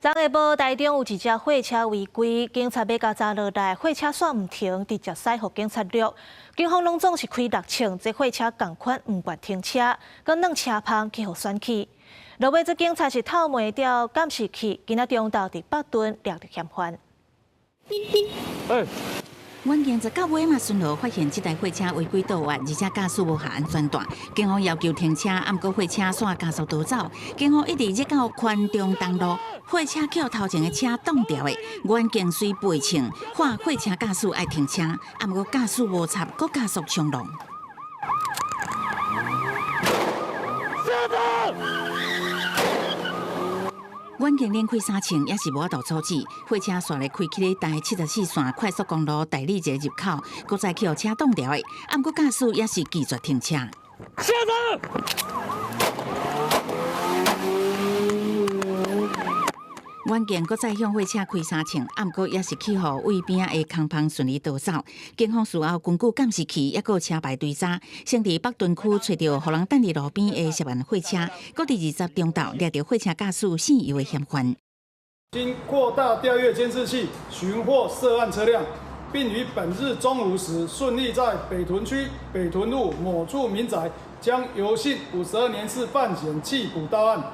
昨下晡，台中有一只货车违规，警察要甲查落来，货车煞唔停，直接驶互警察录。警方拢总是开6枪，这货车同款唔愿停车，佮弄车棚去互选起。落尾这警察是透袂掉监视器，今仔中昼伫北屯掠着嫌犯。案件就到尾嘛，顺路发现这台货车违规倒弯，而且驾驶无下安全带。警方要求停车，毋过货车煞加速逃走。警方一直入到宽中东路，货车叫头前的车挡掉的，原件虽赔偿，喊货车驾驶爱停车，毋过驾驶无插，佮加速冲浪。案件连开3枪，也是无法度处置。货车煞来开去咧台74线快速公路大理节入口，搁再去互车挡掉的。毋过驾驶也是拒绝停车。下车！案件搁再向货车开3枪，毋过也是去互位边的空棚顺利逃走。警方事后根据监视器，也搁车牌追查，先伫北屯区找到互人等伫路边的涉案货车，搁伫20中昼掠到货车驾驶姓尤的嫌犯。经扩大调阅监视器，寻获涉案车辆，并于本日中午时顺利在北屯区北屯路某处民宅将尤姓52年次犯嫌弃捕到案。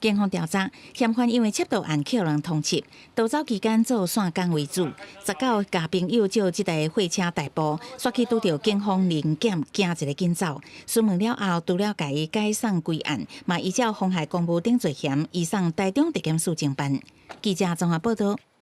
警方调查，嫌犯因为窃盗案被人通缉，逃走期间做线工为主。19家朋友借这台货车代步，煞去拄到警方临检，惊一个紧走。询问了后，除了甲伊解送归案，嘛依照妨害公务等罪嫌移送台中地检署侦办。记者综合报道。